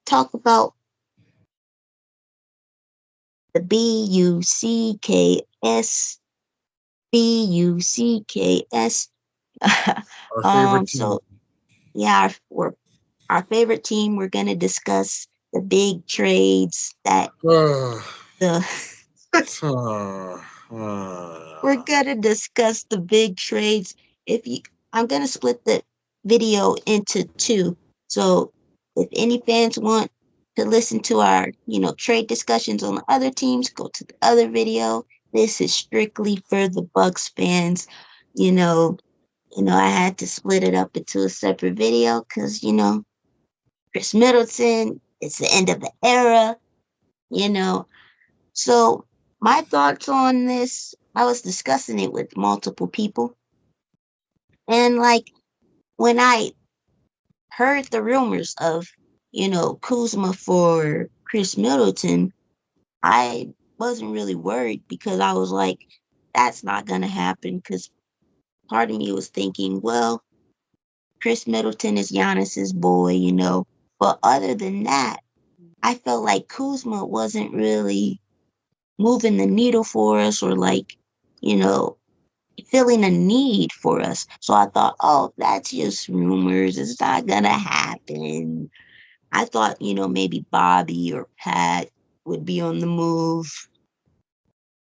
talk about the Bucks. Our favorite team. So yeah, our favorite team. We're gonna discuss the big trades that Uh, the uh, we're uh, gonna discuss the big trades. If you, I'm gonna split the video into two. So if any fans want to listen to our, trade discussions on the other teams, go to the other video. This is strictly for the Bucks fans. You know, I had to split it up into a separate video because, Chris Middleton, it's the end of the era, you know. So my thoughts on this, I was discussing it with multiple people. And like when I heard the rumors of, Kuzma for Chris Middleton, I wasn't really worried because I was like, that's not gonna happen. Because part of me was thinking, well, Chris Middleton is Giannis's boy. But other than that, I felt like Kuzma wasn't really moving the needle for us or like, you know, feeling a need for us. So I thought, oh, that's just rumors. It's not gonna happen. I thought, maybe Bobby or Pat would be on the move,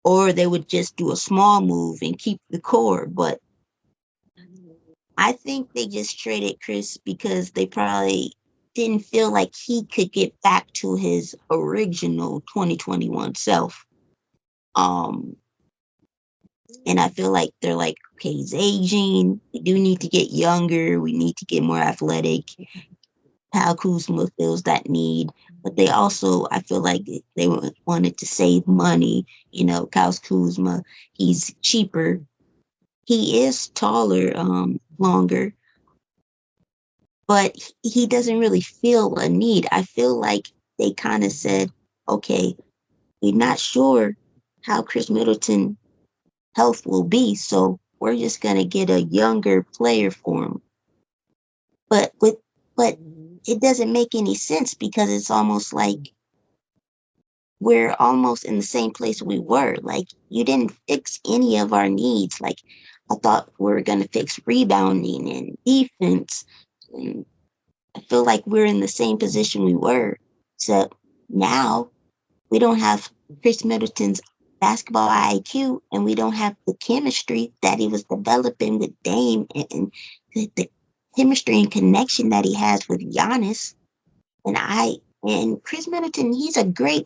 or they would just do a small move and keep the core. But I think they just traded Chris because they probably didn't feel like he could get back to his original 2021 self. Um, and I feel like they're like, okay, he's aging. We do need to get younger. We need to get more athletic. Kyle Kuzma feels that need, but they also, I feel like they wanted to save money. Kyle Kuzma, he's cheaper. He is taller, longer, but he doesn't really feel a need. I feel like they kind of said, okay, we're not sure how Chris Middleton health will be, so we're just gonna get a younger player for him. But but it doesn't make any sense because it's almost like we're almost in the same place we were. Like you didn't fix any of our needs. Like I thought we were gonna fix rebounding and defense. And I feel like we're in the same position we were. So now we don't have Chris Middleton's basketball IQ and we don't have the chemistry that he was developing with Dame and the chemistry and connection that he has with Giannis. And Chris Middleton, he's a great,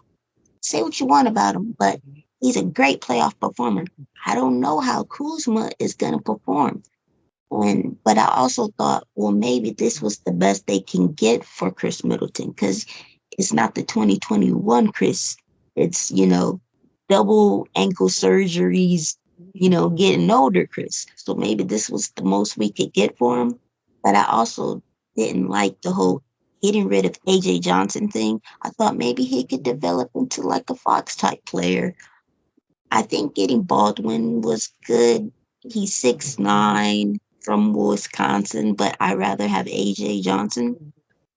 say what you want about him, but he's a great playoff performer. I don't know how Kuzma is gonna perform. But I also thought, well, maybe this was the best they can get for Chris Middleton because it's not the 2021 Chris. It's, double ankle surgeries, getting older Chris. So maybe this was the most we could get for him. But I also didn't like the whole getting rid of AJ Johnson thing. I thought maybe he could develop into like a Fox type player. I think getting Baldwin was good. He's 6'9" from Wisconsin, but I rather have AJ Johnson.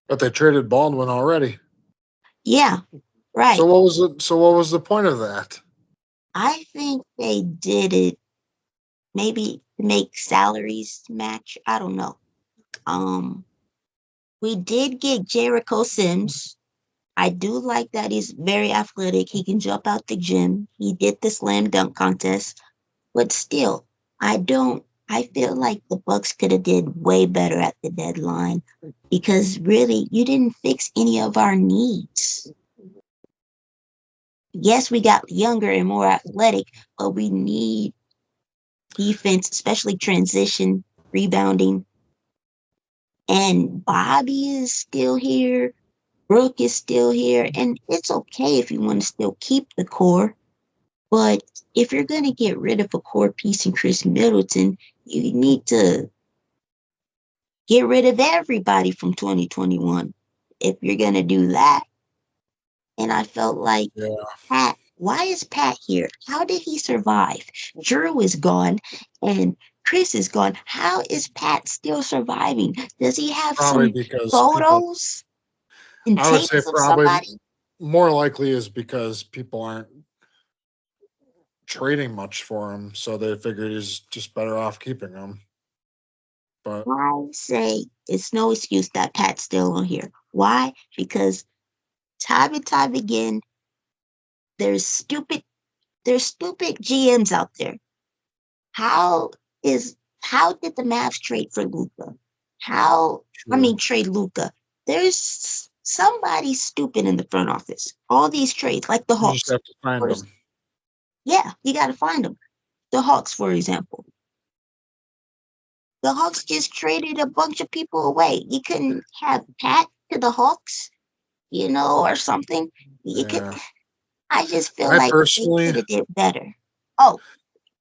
but they traded Baldwin already. Yeah, So right. what was it? So what was the point of that? I think they did it maybe to make salaries match. I don't know. Um, we did get Jericho Sims. I do like that he's very athletic. He can jump out the gym. He did the slam dunk contest. But still, I feel like the Bucks could have did way better at the deadline because really you didn't fix any of our needs. Yes, we got younger and more athletic, but we need defense, especially transition, rebounding. And Bobby is still here. Brooke is still here. And it's okay if you want to still keep the core. But if you're going to get rid of a core piece in Chris Middleton, you need to get rid of everybody from 2021 if you're going to do that. And I felt like, Yeah, Pat, why is Pat here? How did he survive? Drew is gone and Chris is gone. How is Pat still surviving? Does he have probably some because people photos? in I would say tables of probably somebody. more likely is because people aren't trading much for him, so they figured he's just better off keeping him. But I say it's no excuse that Pat's still on here. Why? Because time and time again, there's stupid there's stupid GMs out there. How is how did the Mavs trade for Luca? How I true, mean trade Luca? There's somebody stupid in the front office. All these trades, like the you just Hawks. have to find First, him. yeah, you got to find them. The Hawks, for example. The Hawks just traded a bunch of people away. You couldn't have Pat to the Hawks, or something. You could. Yeah, I just feel I like they personally, could have did better. Oh,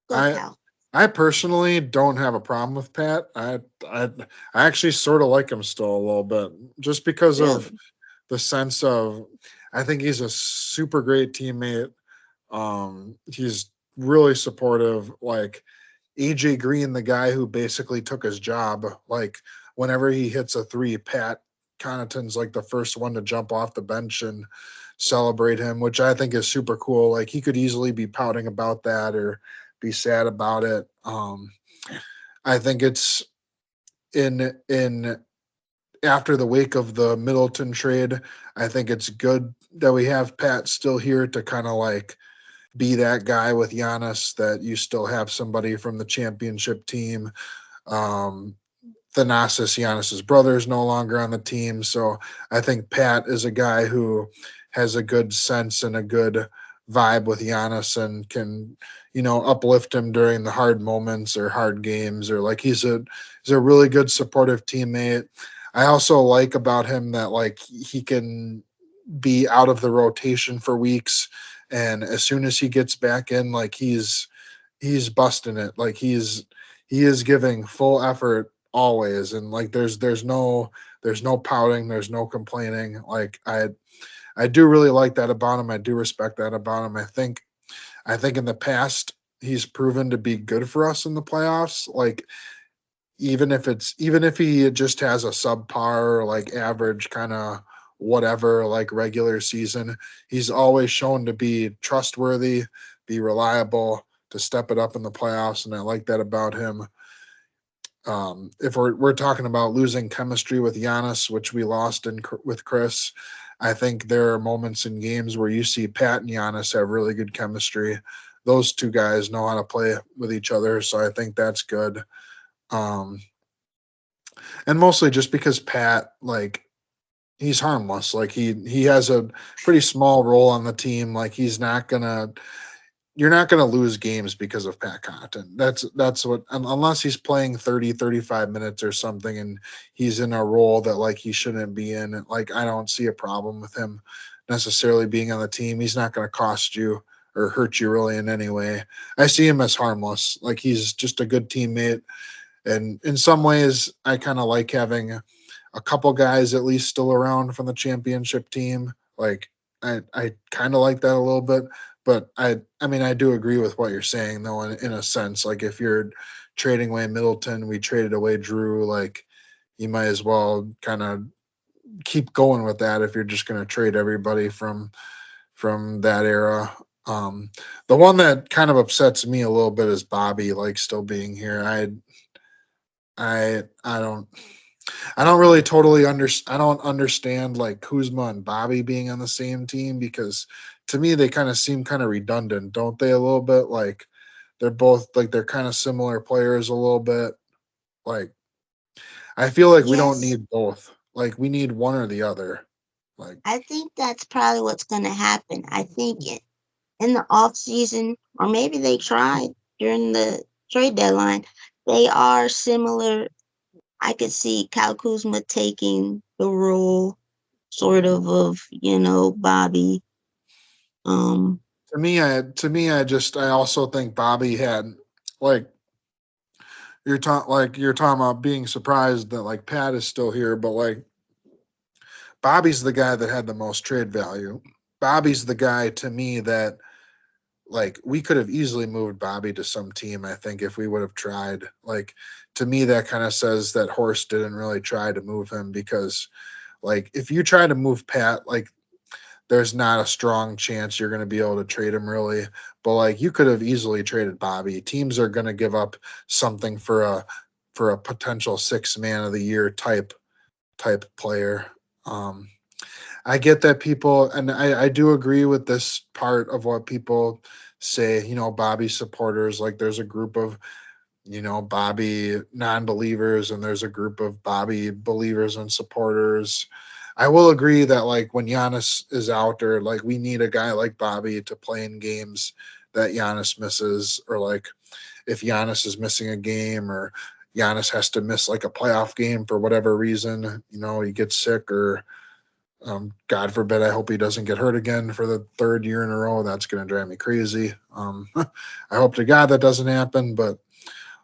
go I Cal. I personally don't have a problem with Pat. I I actually sort of like him still a little bit, just because of Really? the sense of I think he's a super great teammate. He's really supportive. Like AJ Green, the guy who basically took his job, like whenever he hits a three, Pat Connaughton's like the first one to jump off the bench and celebrate him, which I think is super cool. Like he could easily be pouting about that or be sad about it. I think it's in after the wake of the Middleton trade, I think it's good that we have Pat still here to kind of like be that guy with Giannis, that you still have somebody from the championship team. Um, Thanasis, Giannis's brother, is no longer on the team. So I think Pat is a guy who has a good sense and a good vibe with Giannis and can, uplift him during the hard moments or hard games, or like he's a really good supportive teammate. I also like about him that like he can be out of the rotation for weeks, and as soon as he gets back in, like he's busting it. Like he is giving full effort always, and like there's no pouting, there's no complaining. Like I do really like that about him. I do respect that about him. I think in the past he's proven to be good for us in the playoffs. Like even if he just has a subpar, like average kind of whatever, like regular season, he's always shown to be trustworthy, be reliable, to step it up in the playoffs, and I like that about him. If we're talking about losing chemistry with Giannis, which we lost with Khris, I think there are moments in games where you see Pat and Giannis have really good chemistry. Those two guys know how to play with each other, so I think that's good. Um, and mostly just because Pat, like, he's harmless. Like he has a pretty small role on the team. Like you're not gonna lose games because of Pat Connaughton. That's what, unless he's playing 30, 35 minutes or something, and he's in a role that like he shouldn't be in. Like I don't see a problem with him necessarily being on the team. He's not gonna cost you or hurt you really in any way. I see him as harmless. Like he's just a good teammate. And in some ways, I kind of like having a couple guys at least still around from the championship team. Like I kind of like that a little bit, but I mean I do agree with what you're saying though in a sense. Like if you're trading away Middleton, we traded away Drew. Like you might as well kind of keep going with that if you're just going to trade everybody from that era. Um, the one that kind of upsets me a little bit is Bobby like still being here. I don't really totally understand. I don't understand like Kuzma and Bobby being on the same team, because to me they kind of seem kind of redundant, don't they? A little bit like they're both like they're kind of similar players a little bit. Like I feel like we don't Yes, need both. Like we need one or the other. Like I think that's probably what's going to happen. I think in the off season, or maybe they tried during the trade deadline, they are similar. I could see Kyle Kuzma taking the role, sort of Bobby. Um, I also think Bobby had like you're talking about being surprised that like Pat is still here, but like Bobby's the guy that had the most trade value. Bobby's the guy to me that like we could have easily moved Bobby to some team, I think, if we would have tried. Like to me that kind of says that Horst didn't really try to move him, because Like if you try to move Pat, like there's not a strong chance you're going to be able to trade him really. But like you could have easily traded Bobby. Teams are going to give up something for a potential 6 man of the year type player. Um, I get that people, and I do agree with this part of what people say. Bobby supporters, like there's a group of Bobby non-believers, and there's a group of Bobby believers and supporters. I will agree that like when Giannis is out, or like we need a guy like Bobby to play in games that Giannis misses, or like if Giannis is missing a game, or Giannis has to miss like a playoff game for whatever reason, he gets sick, or God forbid, I hope he doesn't get hurt again for the third year in a row. That's going to drive me crazy. I hope to God that doesn't happen, but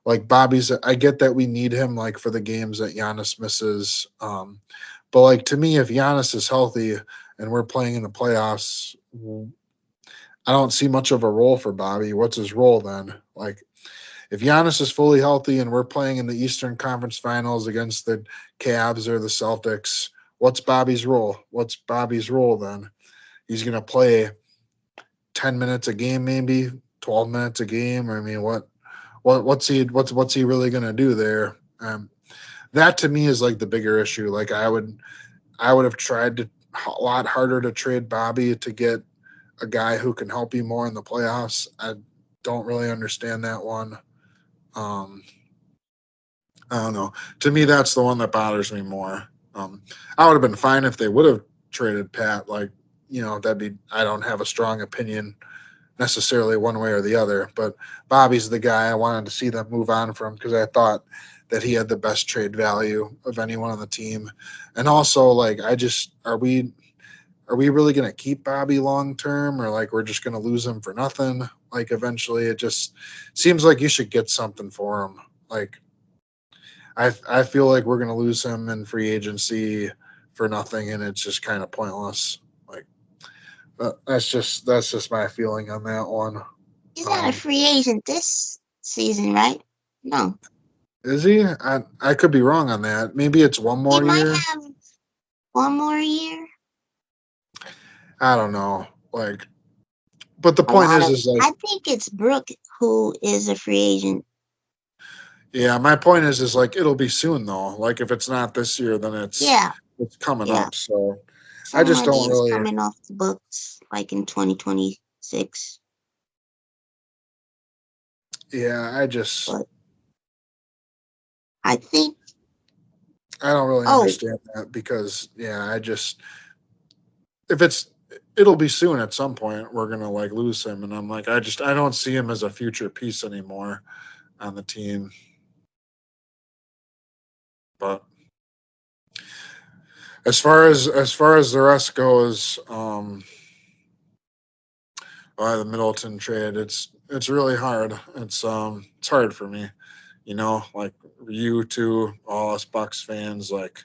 like Bobby's, I get that we need him like for the games that Giannis misses. But like to me, if Giannis is healthy and we're playing in the playoffs, I don't see much of a role for Bobby. What's his role then? Like if Giannis is fully healthy and we're playing in the Eastern Conference Finals against the Cavs or the Celtics, what's Bobby's role? What's Bobby's role then? He's going to play 10 minutes a game, maybe 12 minutes a game. I mean, what's he really going to do there? That to me is like the bigger issue. Like I would have tried to a lot harder to trade Bobby to get a guy who can help you more in the playoffs. I don't really understand that one. Um, I don't know. To me, that's the one that bothers me more. I would have been fine if they would have traded Pat. Like, that'd be. I don't have a strong opinion necessarily one way or the other, but Bobby's the guy I wanted to see them move on from because I thought that he had the best trade value of anyone on the team. And also, like, I just are we really going to keep Bobby long term, or like we're just going to lose him for nothing? Like eventually, it just seems like you should get something for him. Like I feel like we're going to lose him in free agency for nothing, and it's just kind of pointless. Like that's just my feeling on that one. He's not a Um, free agent this season, right? No. is he? I could be wrong on that. Maybe it's one He more might year. have one more year. I don't know. Like, but the A point lot is, of is like, I think it's Brooke who is a free agent. yeah. My point is like it'll be soon though. Like if it's not this year, then it's Yeah, it's coming yeah. up. So I Some just money don't is really. coming off the books like in 2026. Yeah, But I think I don't really oh understand that because yeah, I just if it's it'll be soon at some point we're gonna like lose him, and I'm like I don't see him as a future piece anymore on the team. But as far as the rest goes, the Middleton trade, it's really hard. It's hard for me, like you too, all us Bucks fans. Like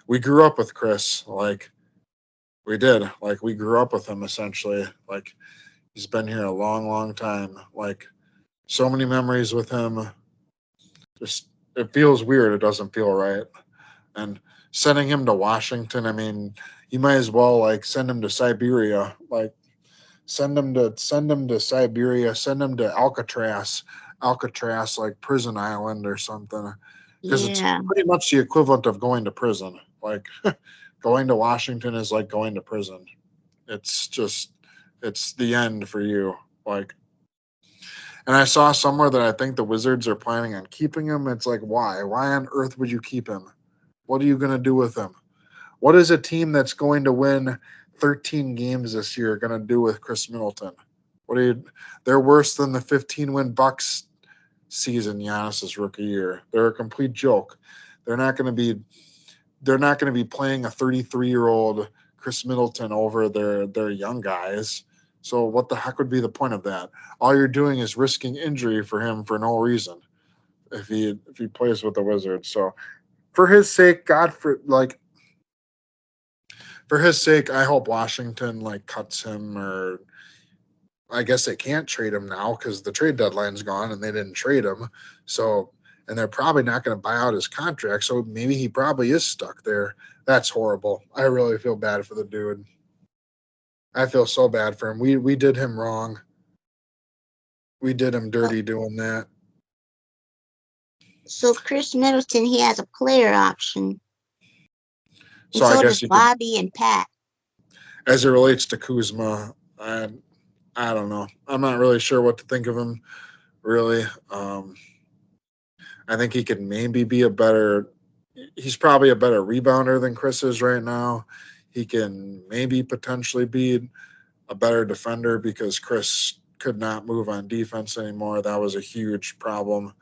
we grew up with Khris, like we did, like we grew up with him essentially. Like he's been here a long, long time. Like so many memories with him. Just it feels weird. It doesn't feel right. And sending him to Washington, I mean, you might as well like send him to Siberia. Like send him to Siberia, send him to Alcatraz like prison island or something, because it's yeah, pretty much the equivalent of going to prison. Like going to Washington is like going to prison. It's just it's the end for you. Like, and I saw somewhere that I think the Wizards are planning on keeping him. It's like why on earth would you keep him? What are you going to do with him? What is a team that's going to win 13 games this year going to do with Khris Middleton? What are you? They're worse than the 15-win Bucks season Giannis's rookie year. They're a complete joke. They're not going to be. They're not going to be playing a 33-year-old Khris Middleton over their young guys. So what the heck would be the point of that? All you're doing is risking injury for him for no reason if he plays with the Wizards. So for his sake, God for his sake, I hope Washington like cuts him, or I guess they can't trade him now because the trade deadline's gone and they didn't trade him. So and they're probably not going to buy out his contract. So maybe he probably is stuck there. That's horrible. I really feel bad for the dude. I feel so bad for him. We did him wrong. We did him So, dirty doing that. so Chris Middleton, he has a player option, and So I so does guess you could, Bobby and Pat. as it relates to Kuzma, I don't know. I'm not really sure what to think of him. Really, I think he could maybe be a better. He's probably a better rebounder than Khris is right now. He can maybe potentially be a better defender because Khris could not move on defense anymore. That was a huge problem,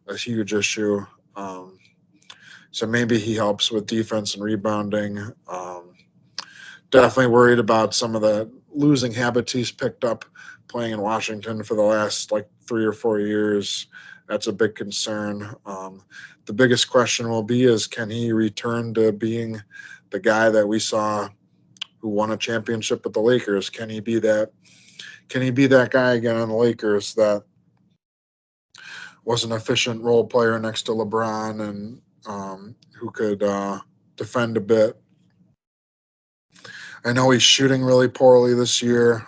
a huge issue. Um, so maybe he helps with defense and rebounding. Definitely worried about some of the losing habits he's picked up playing in Washington for the last like 3 or 4 years. That's a big concern. The biggest question will be is can he return to being the guy that we saw who won a championship with the Lakers? Can he be that? Can he be that guy again on the Lakers that was an efficient role player next to LeBron and who could defend a bit? I know he's shooting really poorly this year.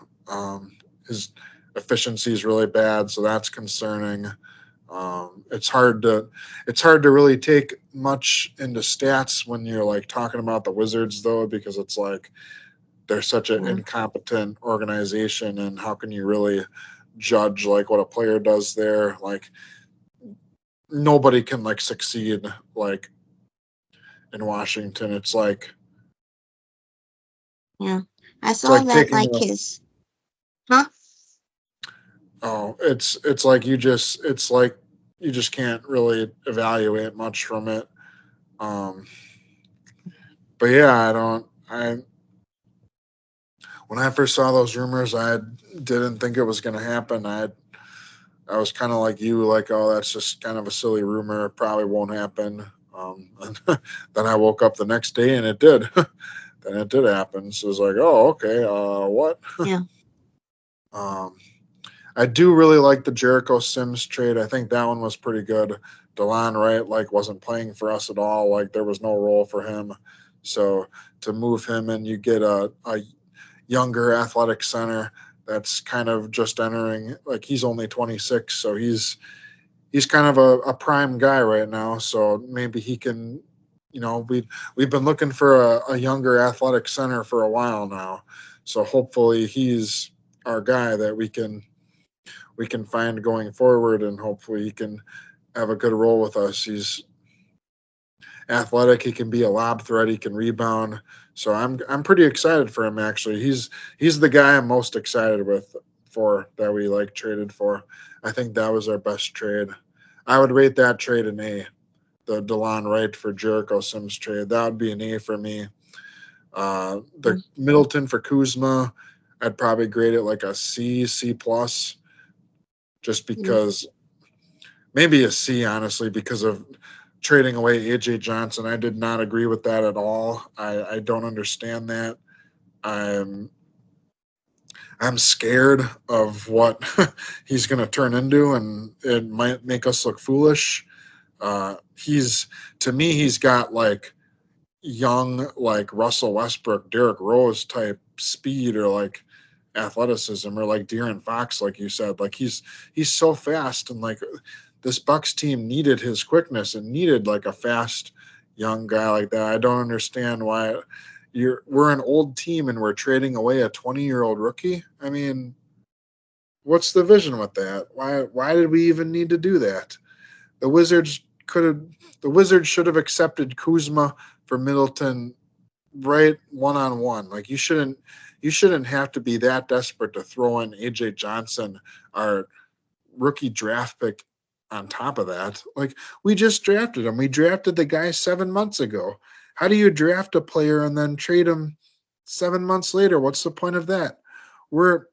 His efficiency is really bad, so that's concerning. It's hard to really take much into stats when you're like talking about the Wizards though, because it's like they're such an Yeah, incompetent organization, and how can you really judge like what a player does there? Like nobody can like succeed like in Washington. yeah. I It's saw like that taking like a his, huh? it's like it's like you just can't really evaluate much from it. Um, but yeah, I don't. I when I first saw those rumors, I didn't think it was going to happen. I was kind of like you, like, oh, that's just kind of a silly rumor. It probably won't happen. And then I woke up the next day and it did. Then it did happen. So it was like, oh, okay, what? Yeah. Um, I do really like the Jericho Sims trade. I think that one was pretty good. Delon Wright like wasn't playing for us at all. Like there was no role for him. So to move him and you get a younger athletic center that's kind of just entering, like he's only 26, so he's kind of a prime guy right now. So maybe he can, we've been looking for a younger athletic center for a while now. So hopefully he's our guy that we can find going forward, and hopefully he can have a good role with us. He's athletic. He can be a lob threat. He can rebound. So I'm pretty excited for him. Actually, he's the guy I'm most excited with for that we like traded for. I think that was our best trade. I would rate that trade an A. The Delon Wright for Jericho Sims trade, that would be an A for me. The Middleton for Kuzma, I'd probably grade it like a C, C plus, just Mm-hmm. because maybe a C, honestly, because of trading away AJ Johnson. I did not agree with that at all. I don't understand that. I'm I'm scared of what he's going to turn into, and it might make us look foolish. He's to me, he's got like young, like Russell Westbrook, Derrick Rose type speed, or like athleticism, or like De'Aaron Fox, like you said. Like he's so fast, and like this Bucks team needed his quickness and needed like a fast young guy like that. I don't understand why we're an old team and we're trading away a 20-year-old rookie. I mean, what's the vision with that? Why did we even need to do that? The Wizards could have the Wizards should have accepted Kuzma for Middleton right one on one. Like you shouldn't have to be that desperate to throw in AJ Johnson, our rookie draft pick, on top of that. Like we just drafted him. We drafted the guy 7 months ago. How do you draft a player and then trade him 7 months later? What's the point of that? We're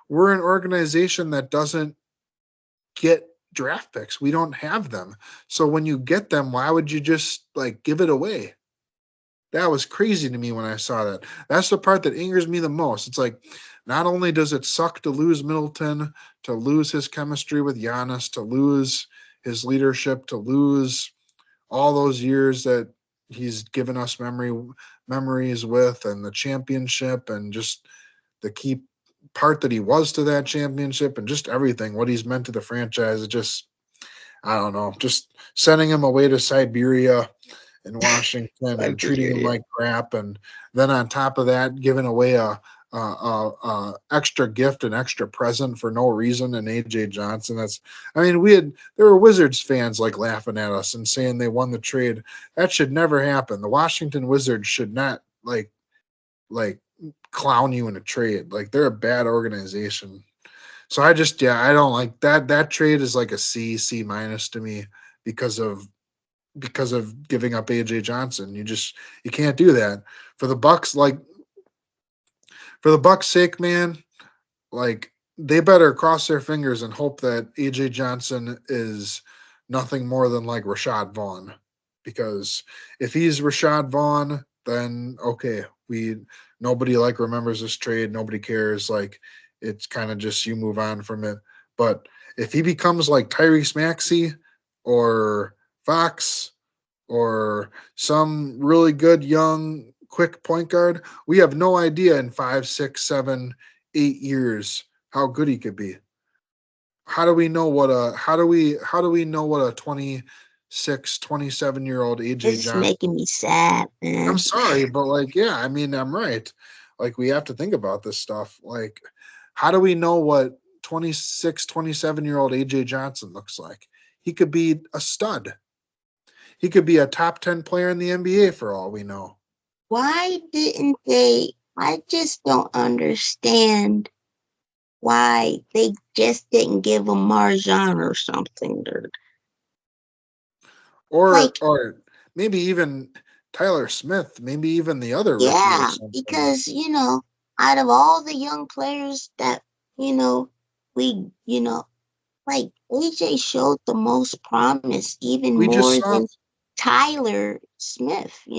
we're an organization that doesn't get draft picks. We don't have them. So when you get them, why would you just like give it away? That was crazy to me when I saw that. That's the part that angers me the most. It's like, not only does it suck to lose Middleton, to lose his chemistry with Giannis, to lose his leadership to lose all those years that he's given us memories with, and the championship, and just the key part that he was to that championship, and just everything what he's meant to the franchise. It just, I don't know, just sending him away to Siberia in Washington and treating him Siberia. like crap, and then on top of that, giving away a extra gift, an extra present for no reason, and AJ Johnson. That's, I mean, there were Wizards fans like laughing at us and saying they won the trade. That should never happen. The Washington Wizards should not like clown you in a trade. Like, they're a bad organization. So I just, yeah, I don't like that. That trade is like a C minus to me because of giving up AJ Johnson. You can't do that. For the Bucks, like, for the Bucks' sake, man, like, they better cross their fingers and hope that AJ Johnson is nothing more than like Rashad Vaughn. Because if he's Rashad Vaughn, then okay, we nobody like remembers this trade, nobody cares. Like, it's kind of just you move on from it. But if he becomes like Tyrese Maxey or Fox or some really good young quick point guard, we have no idea in 5, 6, 7, 8 years how good he could be. How do we know what a 26, 27 year old AJ This is Johnson. making me sad, I'm man. sorry, but like, yeah, I mean, I'm right. Like, we have to think about this stuff. Like, how do we know what 26, 27 year old AJ Johnson looks like? He could be a stud. He could be a top 10 player in the NBA for all we know. Why didn't they? I just don't understand why they just didn't give him Marjan or something. Or Like, or maybe even Tyler Smith, maybe even the other rookie or yeah, something. because, out of all the young players that, you know, we, like AJ showed the most promise, even We just more saw than Tyler Smith, I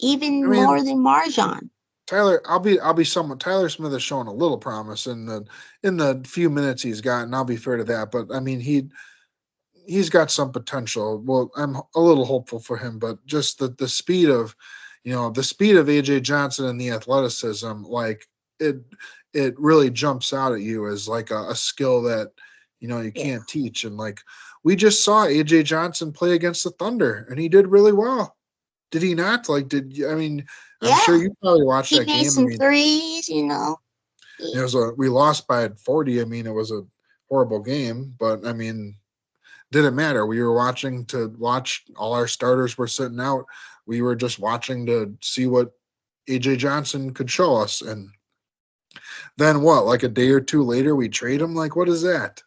even mean, more than Marjan. I'll be someone. Tyler Smith has shown a little promise in the few minutes he's gotten. I'll be fair to that, but I mean, he's got some potential. Well, I'm a little hopeful for him, but just the speed of, the speed of AJ Johnson and the athleticism, like, it it really jumps out at you as like a skill that you Yeah. can't teach. And like, we just saw AJ Johnson play against the Thunder, and he did really well. Did he not? Like, I mean, I'm sure Yeah. you probably watched He that made game. I some mean, threes. it He, was we lost by 40. I mean, it was a horrible game, but I mean, didn't matter. We were watching to watch. All our starters were sitting out. We were just watching to see what AJ Johnson could show us. And then what? Like a day or two later, we trade him. Like, what is that?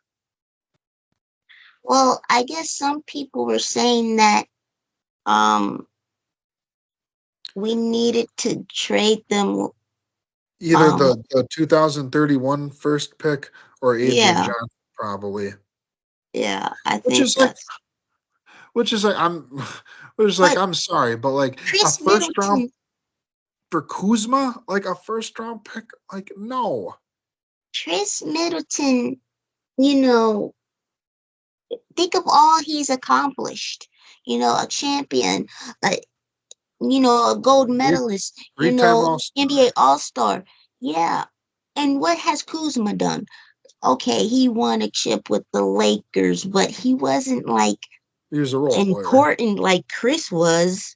well, I guess some people were saying that um we needed to trade them. Either Um, the 2031 first pick or AJ yeah, Johnson, probably. yeah, I Which think is like, that's. which is like, which is like, But I'm sorry, but like a Chris first round Middleton, for Kuzma, like a first round pick, like, no. Chris Middleton, you know, think of all he's accomplished. A champion, a, a gold Three medalist, three-time All NBA Star. All-Star. Yeah. And what has Kuzma done? Okay, he won a chip with the Lakers, but he wasn't like He was a role player. important like Chris was.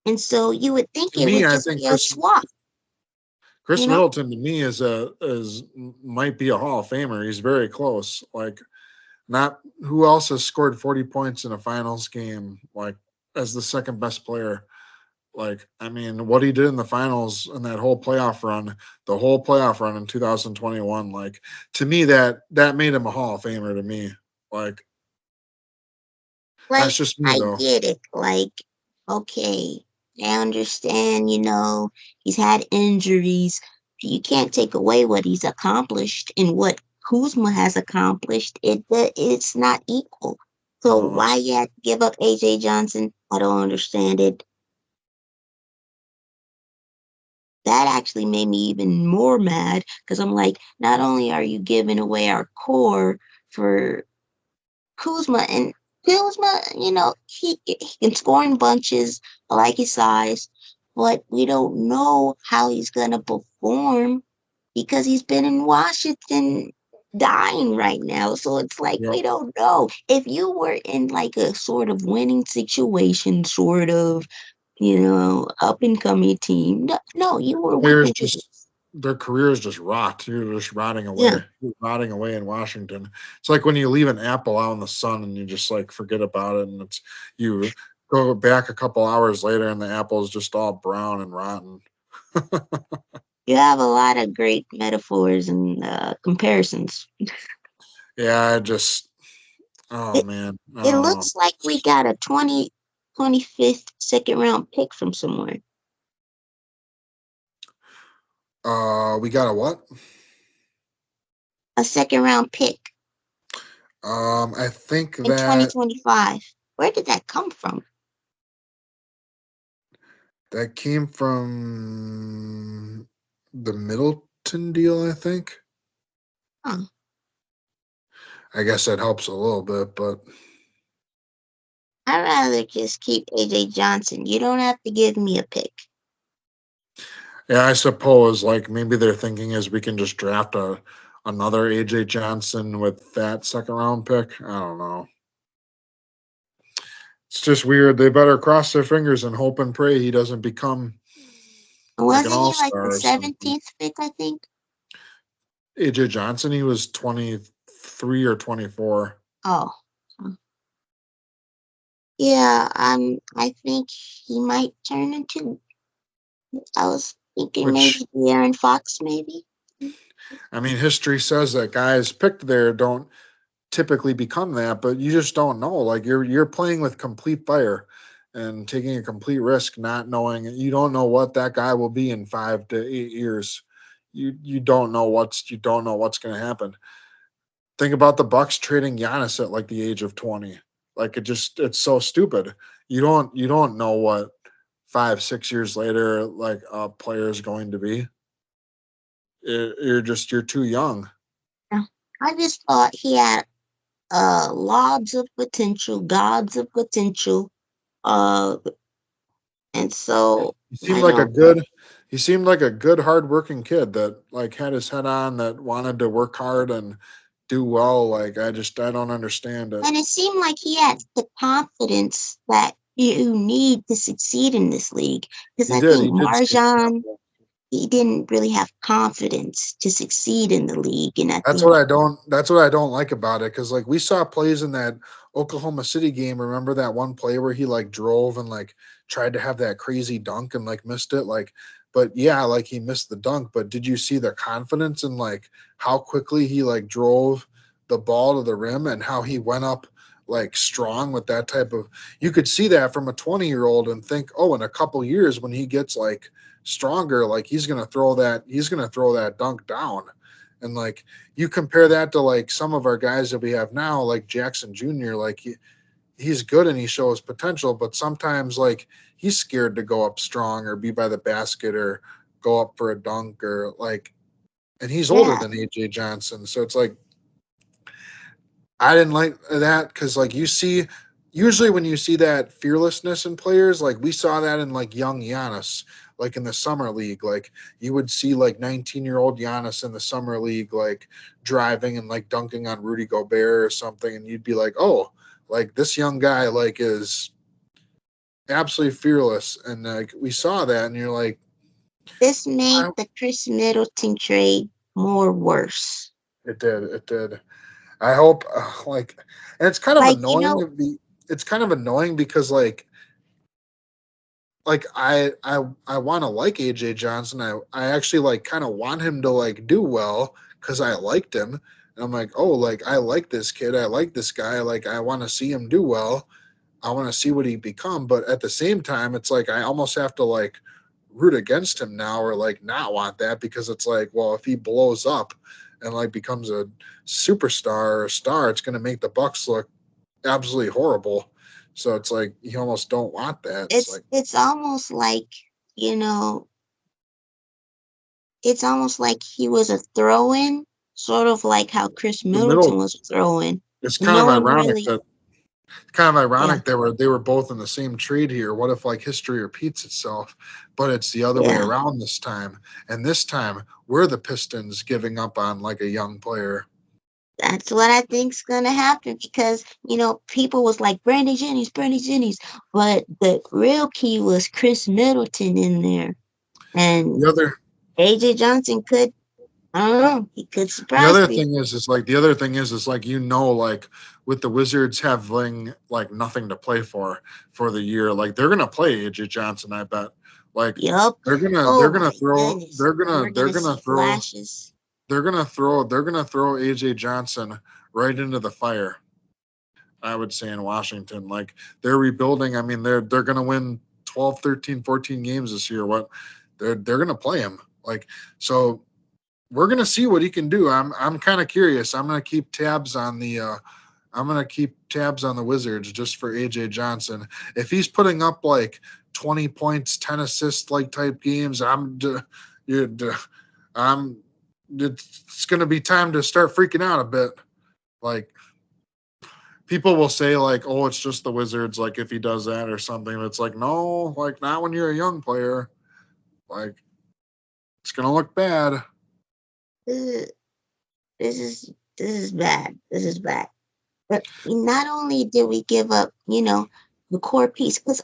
And so you would think To it me, would I just think be a swap, Chris you know? Middleton to me is might be a Hall of Famer. He's very close. Like, not who else has scored 40 points in a finals game, like, as the second best player. Like, I mean, what he did in the finals and that whole playoff run, the whole playoff run in 2021, like, to me, that made him a Hall of Famer to me. Like, that's Like, just me I though. get it. Like, okay, I understand, he's had injuries. You can't take away what he's accomplished and what Kuzma has accomplished. It's not equal. So No, why you have to give up AJ Johnson? I don't understand it. That actually made me even more mad because I'm like, not only are you giving away our core for Kuzma, and Kuzma, he can score in bunches. I like his size, but we don't know how he's gonna perform because he's been in Washington dying right now. So it's like Yep. we don't know. If you were in like a sort of winning situation, sort of, up and coming team, no, you were with Players the just Wizards. their careers just rot. You're just rotting Yeah, away. You're rotting away in Washington. It's like when you leave an apple out in the sun and you just like forget about it, and it's you go back a couple hours later and the apple is just all brown and rotten. you have a lot of great metaphors and comparisons. Yeah, I just oh It man, I it don't know. looks like we got a 25th second round pick from somewhere. We got a what? A second round pick I think in that 2025. Where did that come from? that came from the Middleton deal. I think. Huh. I guess that helps a little bit, but I'd rather just keep AJ Johnson. You don't have to give me a pick. yeah, I suppose like maybe their thinking is we can just draft a another AJ Johnson with that second round pick. I don't know. It's just weird. They better cross their fingers and hope and pray he doesn't become like an Wasn't all he like the star or something. 17th pick, I think? AJ Johnson, he was 23 or 24, Oh. Huh. Yeah, I think he might turn into I was thinking which maybe Aaron Fox, maybe. I mean, history says that guys picked there don't typically become that, but you just don't know. Like you're playing with complete fire and taking a complete risk, not knowing you don't know what that guy will be in 5 to 8 years. You don't know what's going to happen. Think about the Bucks trading Giannis at like the age of 20. Like it's so stupid. You don't know what 5 6 years later like a player is going to be. You're too young. Yeah. I just thought he had lots of potential, gods of potential. Uh, and so He seemed I like a don't. good he seemed like a good hardworking kid that like had his head on, that wanted to work hard and do well. Like I don't understand it. And it seemed like he had the confidence that you need to succeed in this league. Because He I did. think He did seem Marjan, confident. he didn't really have confidence to succeed in the league. And I That's think, what I don't. That's what I don't like about it. Because like we saw plays in that Oklahoma City game. Remember that one play where he like drove and like tried to have that crazy dunk and like missed it. Like, but yeah, like he missed the dunk. But did you see the confidence and like how quickly he like drove the ball to the rim and how he went up like strong with that type of? You could see that from a 20-year-old and think, oh, in a couple years when he gets like stronger, like he's gonna throw that. He's gonna throw that dunk down. And like you compare that to like some of our guys that we have now, like Jackson Jr., like he's good and he shows potential, but sometimes like he's scared to go up strong or be by the basket or go up for a dunk or like, and he's older yeah, than AJ Johnson. So it's like, I didn't like that because like you see, usually when you see that fearlessness in players, like we saw that in like young Giannis, like in the summer league, like you would see like 19-year-old Giannis in the summer league, like driving and like dunking on Rudy Gobert or something, and you'd be like, oh, like this young guy like is absolutely fearless, and like we saw that, and you're like, this made I, the Chris Middleton trade more worse. it did. I hope like, and it's kind of Like, annoying. It's kind of annoying because like I want to like AJ Johnson. I actually like kind of want him to like do well because I liked him. And I'm like, oh, like I like this kid. I like this guy. Like I want to see him do well. I want to see what he become. But at the same time, it's like I almost have to like root against him now or like not want that because it's like, well, if he blows up and like becomes a superstar or a star, it's going to make the Bucks look absolutely horrible. So it's like you almost don't want that. It's like it's almost like, you know, it's almost like he was a throw-in, sort of like how Chris the Middleton middle. was a throw-in. It's kind No of one ironic really, that Kind of Yeah, ironic they were both in the same trade here. What if like history repeats itself, but it's the other way yeah. around this time? And this time we're the Pistons giving up on like a young player. That's what I think's gonna happen because people was like Brandy Jennings, but the real key was Chris Middleton in there, and The other AJ Johnson could, I don't know, he could the surprise other people. thing is like the other thing is like like with the Wizards having like nothing to play for the year, like they're gonna play AJ Johnson, I bet. Like Yup. they're Oh gonna my throw goodness, we're they're gonna gonna see throw flashes. they're gonna throw AJ Johnson right into the fire. I would say in Washington. Like they're rebuilding. I mean, they're gonna win 12, 13, 14 games this year. What they're gonna play him. Like so we're gonna see what he can do. I'm kind of curious. I'm gonna keep tabs on the Wizards just for AJ Johnson. If he's putting up like 20 points, 10 assists like type games, you I'm it's gonna be time to start freaking out a bit. Like people will say like, "Oh, it's just the Wizards." Like if he does that or something, it's like no, like not when you're a young player. Like it's gonna look bad. This is this is bad. This is bad. But not only did we give up, the core piece, because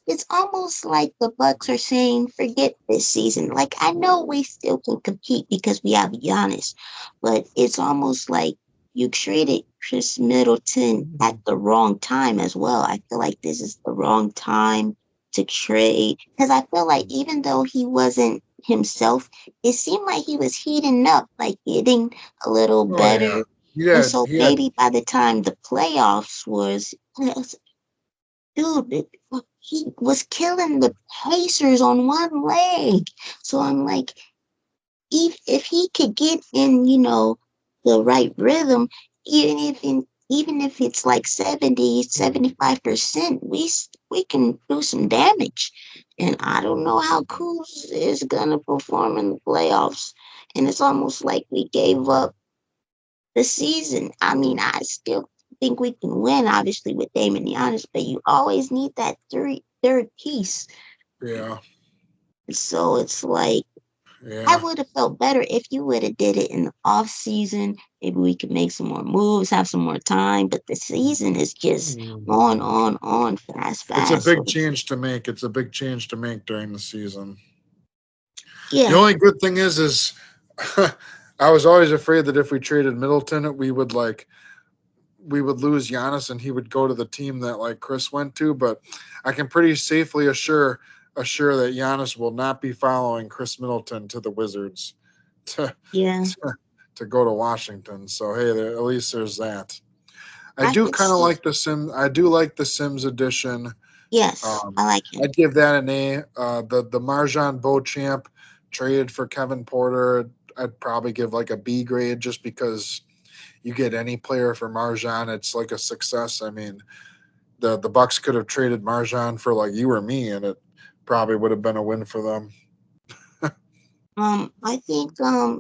it's almost like the Bucks are saying, forget this season. Like I know we still can compete because we have Giannis, but it's almost like you traded Chris Middleton at the wrong time as well. I feel like this is the wrong time to trade because I feel like even though he wasn't himself, it seemed like he was heating up, like getting a little Oh yeah, better, he and had so he had maybe by the time the playoffs was, dude, he was killing the Pacers on one leg. So I'm like, if he could get in, the right rhythm, even if it's like 70, 75%, we can do some damage. And I don't know how Kuz is gonna perform in the playoffs. And it's almost like we gave up the season. I mean, I still think we can win, obviously, with Damon Giannis, but you always need that third piece. yeah So it's like I yeah. would have felt better if you would have did it in the off season. Maybe we could make some more moves, have some more time. But the season is just on, fast, It's a fast. So big change to make. It's a big change to make during the season. The yeah, only good thing is I was always afraid that if we traded Middleton, we would lose Giannis and he would go to the team that like Khris went to. But I can pretty safely assure that Giannis will not be following Khris Middleton to the Wizards to yeah, to, to go to Washington. So hey, at least there's that. I I do could kind of see. like the Sim. I do like the Sims edition. Yes, Um, I like him. I'd give that an A. The Marjan Beauchamp traded for Kevin Porter. I'd probably give like a B grade just because you get any player for Marjan, it's like a success. I mean, the Bucks could have traded Marjan for like you or me, and it probably would have been a win for them. I think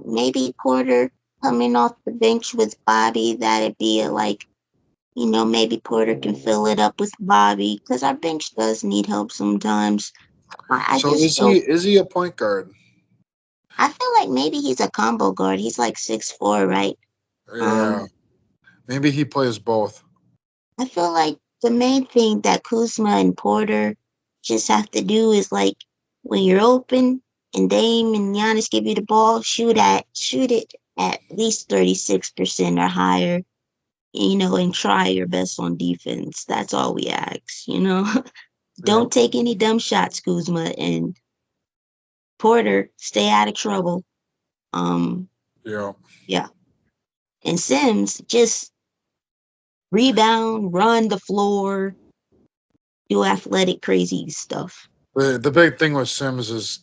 maybe Porter coming off the bench with Bobby, that'd be maybe Porter can fill it up with Bobby because our bench does need help sometimes. I So just don't. is he a point guard? I feel like maybe he's a combo guard. He's like 6'4", right? Yeah, Um, maybe he plays both. I feel like the main thing that Kuzma and Porter just have to do is like when you're open and Dame and Giannis give you the ball, shoot it at least 36% or higher, and try your best on defense. That's all we ask. Yep. Don't take any dumb shots, Kuzma and Porter. Stay out of trouble. Um, Yeah. yeah. And Sims just rebound, run the floor, do athletic crazy stuff. The big thing with Sims is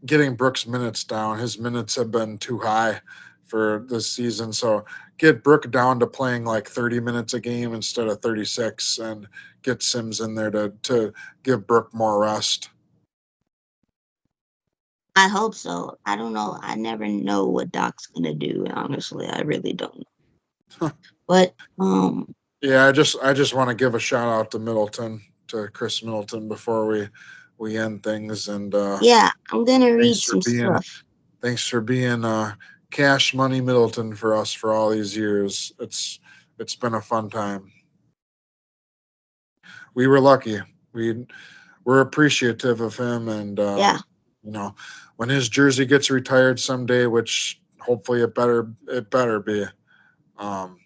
getting Brooks' minutes down. His minutes have been too high for this season, so get Brook down to playing like 30 minutes a game instead of 36, and get Sims in there to give Brook more rest. I hope so. I don't know. I never know what Doc's gonna do. Honestly, I really don't. But Yeah, I just want to give a shout out to Middleton, to Chris Middleton, before we end things. And Yeah, I'm gonna read thanks for some being stuff. thanks for being Cash Money Middleton for us for all these years. It's been a fun time. We were lucky. We're appreciative of him, and Yeah, you know, when his jersey gets retired someday, which hopefully it better be. Um,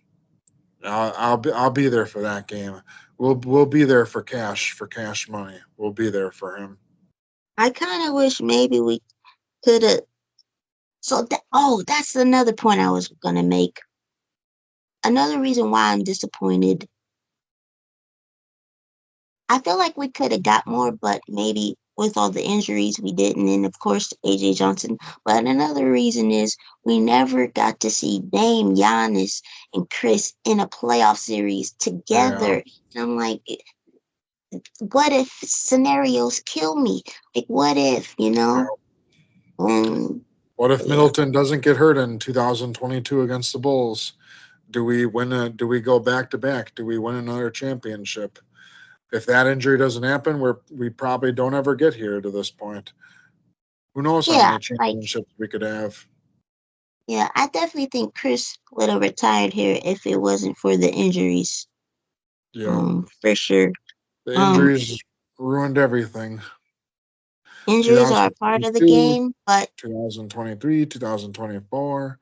I'll be there for that game. We'll be there for cash money. We'll be there for him. I kind of wish maybe we could have. So that, oh, that's another point I was gonna make. Another reason why I'm disappointed. I feel like we could have got more, but maybe with all the injuries we didn't, and of course AJ Johnson. But another reason is we never got to see Dame, Giannis, and Khris in a playoff series Yeah. together. And I'm like, what if scenarios kill me? Like, what if, Yeah. And What if yeah, Middleton doesn't get hurt in 2022 against the Bulls? Do we go back to back? Do we win another championship? If that injury doesn't happen, we probably don't ever get here to this point. Who knows how yeah, many like, championships we could have? yeah, I definitely think Khris would have retired here if it wasn't for the injuries. Yeah. For sure. The Um, injuries ruined everything. Injuries are a part of the 2022, game, but 2023, 2024.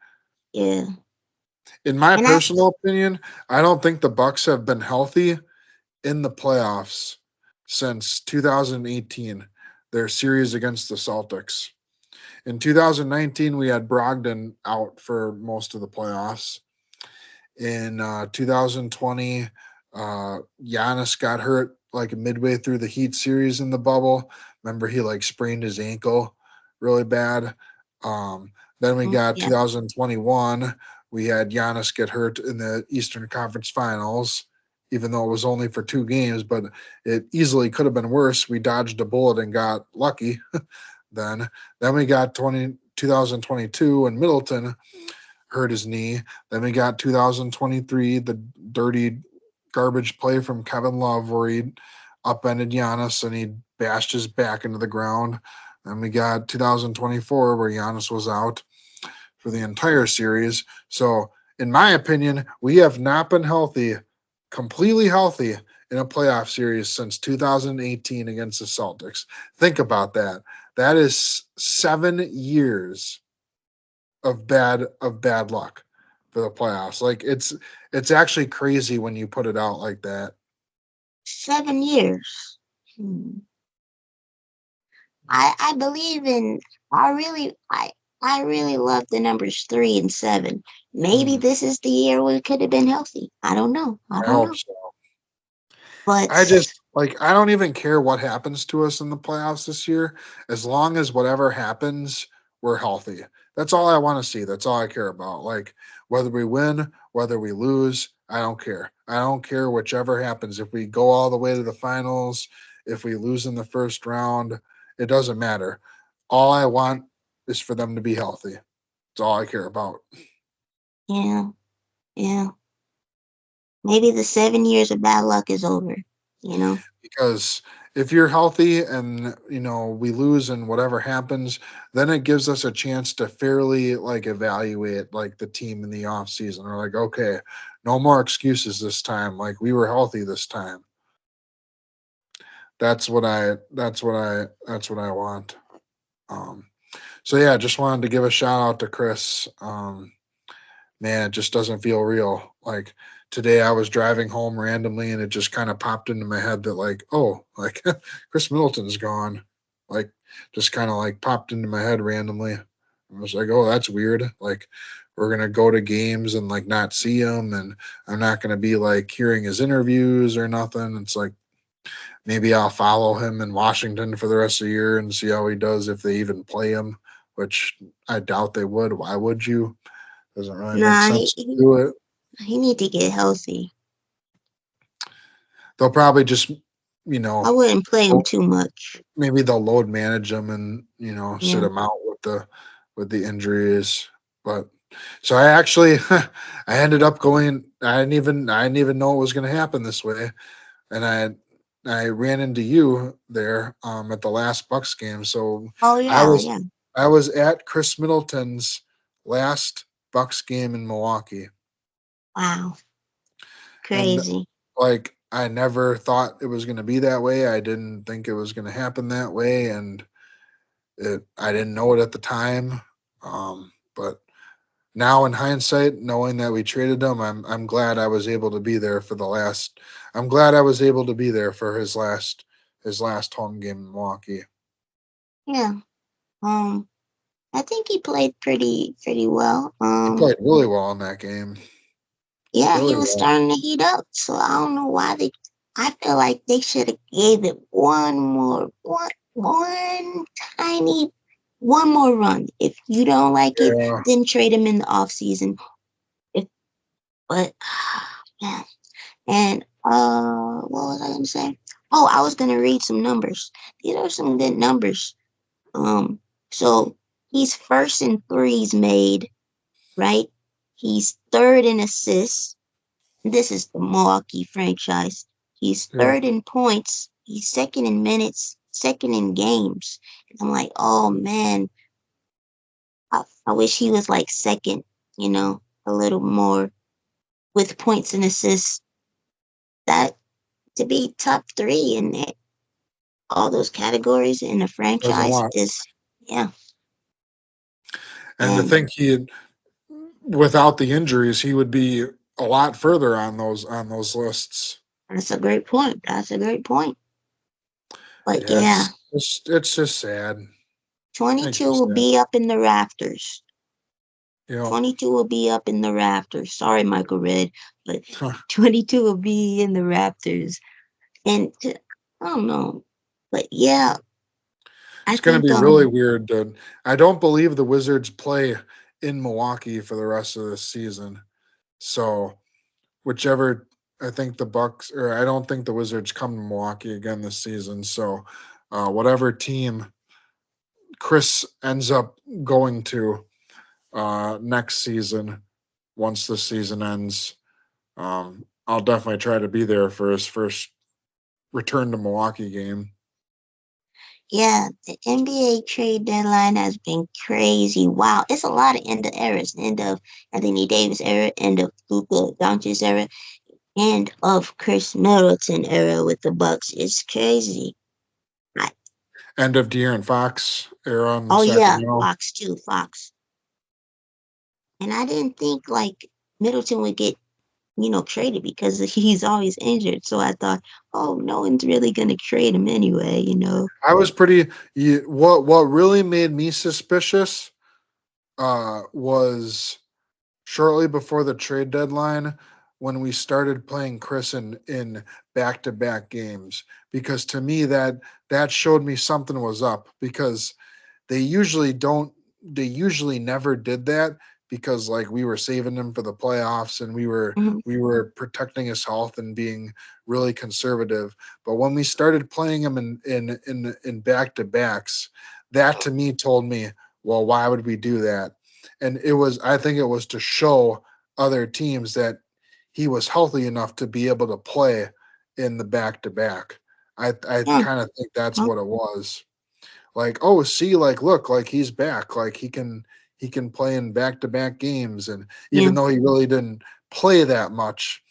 yeah, In my and I personal opinion, I don't think the Bucks have been healthy in the playoffs since 2018, their series against the Celtics. In 2019, we had Brogdon out for most of the playoffs. In 2020, Giannis got hurt like midway through the Heat series in the bubble. Remember, he like sprained his ankle really bad. Then we got yeah, 2021. We had Giannis get hurt in the Eastern Conference Finals, even though it was only for 2 games, but it easily could have been worse. We dodged a bullet and got lucky then. Then we got 2022 and Middleton hurt his knee. Then we got 2023, the dirty garbage play from Kevin Love where he upended Giannis and he bashed his back into the ground. Then we got 2024 where Giannis was out for the entire series. So, in my opinion, we have not been healthy, completely healthy in a playoff series since 2018 against the Celtics. Think about that. That is 7 years of bad luck for the playoffs. Like it's actually crazy when you put it out like that. 7 years. Hmm. I believe in. I really I really love the numbers 3 and 7. Maybe Mm, this is the year we could have been healthy. I don't know. I I don't hope know. so. But I just like I don't even care what happens to us in the playoffs this year, as long as whatever happens, we're healthy. That's all I want to see. That's all I care about. Like whether we win, whether we lose, I don't care. I don't care whichever happens. If we go all the way to the finals, if we lose in the first round, it doesn't matter. All I want is for them to be healthy. That's all I care about. yeah, yeah. Maybe the 7 years of bad luck is over. You know. Because if you're healthy and we lose and whatever happens, then it gives us a chance to fairly like evaluate like the team in the off season. We're like, okay, no more excuses this time. Like we were healthy this time. That's what I want. Um so yeah, just wanted to give a shout out to Chris. Man, it just doesn't feel real. Like today I was driving home randomly and it just kind of popped into my head that like, oh, like Chris Middleton's gone. Like just kind of like popped into my head randomly. I was like, oh, that's weird. Like we're gonna go to games and like not see him and I'm not gonna be like hearing his interviews or nothing. It's like maybe I'll follow him in Washington for the rest of the year and see how he does if they even play him, which I doubt they would. Why would you? Doesn't really make Nah, sense to do it. he need to get healthy. They'll probably just, you I know, wouldn't play him too much. maybe they'll load manage them and sit Yeah. them out with the injuries. But So I actually I ended up going. I didn't even know it was going to happen this way, and I ran into you there at the last Bucks game. So Oh I yeah, was yeah. I was at Chris Middleton's last Bucks game in Milwaukee, Wow, and crazy. like I never thought it was going to be that way. I didn't think it was going to happen that way, and I didn't know it at the time. But now in hindsight, knowing that we traded him, I'm glad I was able to be there for the last. I'm glad I was able to be there for his last home game in Milwaukee. Yeah. Um, I think he played pretty well. He played really well in that game. Yeah, he Really was well. starting to heat up. So I don't know why they. I feel like they should have gave it one tiny, one more run. If you don't like it, Yeah, then trade him in the off season. If but yeah, and what was I gonna say? Oh, I was gonna read some numbers. These are some good numbers. Um, so he's first in threes made, right? He's third in assists. This is the Milwaukee franchise. He's yeah. third in points. He's second in minutes, second in games. And I'm like, oh man, I wish he was like second, a little more with points and assists. That to be top three in all those categories in the There's a franchise lot, is, yeah. and to And think without the injuries, he would be a lot further on those lists. that's a great point. That's a great point. But Yeah, yeah, it's just sad. Makes 22 you will sad. be up in the rafters. You know, 22 will be up in the rafters. Sorry, Michael Red, but 22 will be in the rafters. And I don't know. But yeah, I it's going to think be really weird. I don't believe the Wizards play in Milwaukee for the rest of this season. So whichever, I think the Bucks, or I don't think the Wizards come to Milwaukee again this season. So whatever team Khris ends up going to next season, once the season ends, I'll definitely try to be there for his first return to Milwaukee game. yeah, the NBA trade deadline has been crazy. Wow, it's a lot of end of eras. End of Anthony Davis era, end of Luka Doncic era, end of Chris Middleton era with the Bucks. It's crazy. I, End of De'Aaron Fox era in oh yeah, Sacramento. Fox too, Fox. And I didn't think like Middleton would get traded because he's always injured. So I thought, oh, no one's really gonna trade him anyway. I was pretty. What really made me suspicious was shortly before the trade deadline when we started playing Chris in back to back games, because to me that showed me something was up, because they usually don't they usually never did that, because like we were saving him for the playoffs, and we were Mhm. we were protecting his health and being really conservative. But when we started playing him in back to backs, that to me told me, well, why would we do that? And I think it was to show other teams that he was healthy enough to be able to play in the back to back. I Yeah, kind of think that's huh, what it was. Like, oh, see, like, look, like he's back, like he can play in back to back games. And yeah, even though he really didn't play that much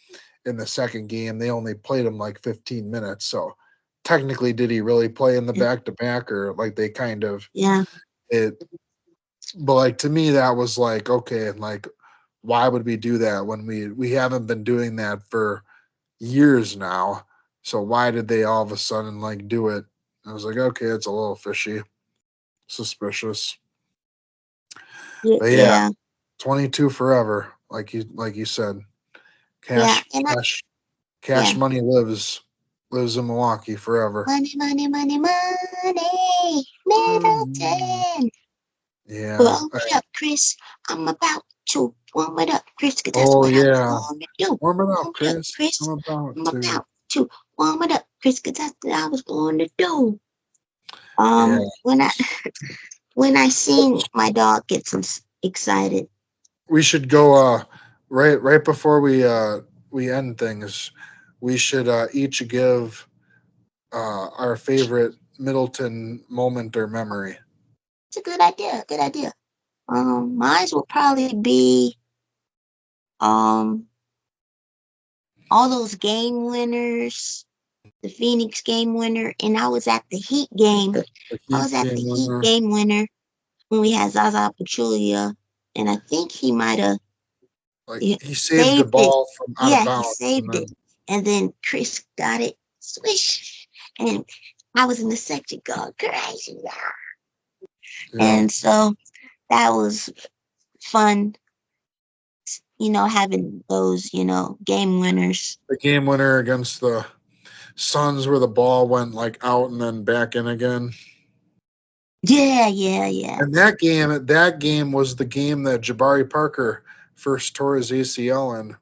in the second game, they only played him like 15 minutes. So technically, did he really play in the yeah, back to back, or like they kind of yeah, it? But like to me, that was like, okay, like why would we do that when we haven't been doing that for years now? So why did they all of a sudden like do it? I was like, okay, it's a little fishy, suspicious. yeah, But yeah, yeah, 22 forever, like you said. yeah. Cash And cash cash yeah, money lives in Milwaukee forever. money, money, money, money, Mm. Middleton. Yeah. Warm it up, Chris. I'm about to warm it up, Chris, 'cause that's Oh what I was yeah. going to do. Warm it up, Warm it up, Chris. I'm Chris. about I'm to. about to warm it up, Chris, 'cause that's what I was going to do. Yeah. When I when I seen my dog get some excited, we should go right before we end things. We should each give our favorite Middleton moment or memory. It's a good idea. Good idea. Mine will probably be um all those game winners, the Phoenix game winner, and I was at the Heat game. The I Heat was at the game Heat winner. game winner when we had Zaza Pachulia, and I think he might have Like he saved the saved it. ball from out of Yeah, he bounds, and saved it. then And then Khris got it, swish, and I was in the section going crazy. yeah, And so that was fun, having those, game winners. the game winner against the Suns, where the ball went like out and then back in again. Yeah, yeah, yeah, And that game was the game that Jabari Parker first tore his ACL in.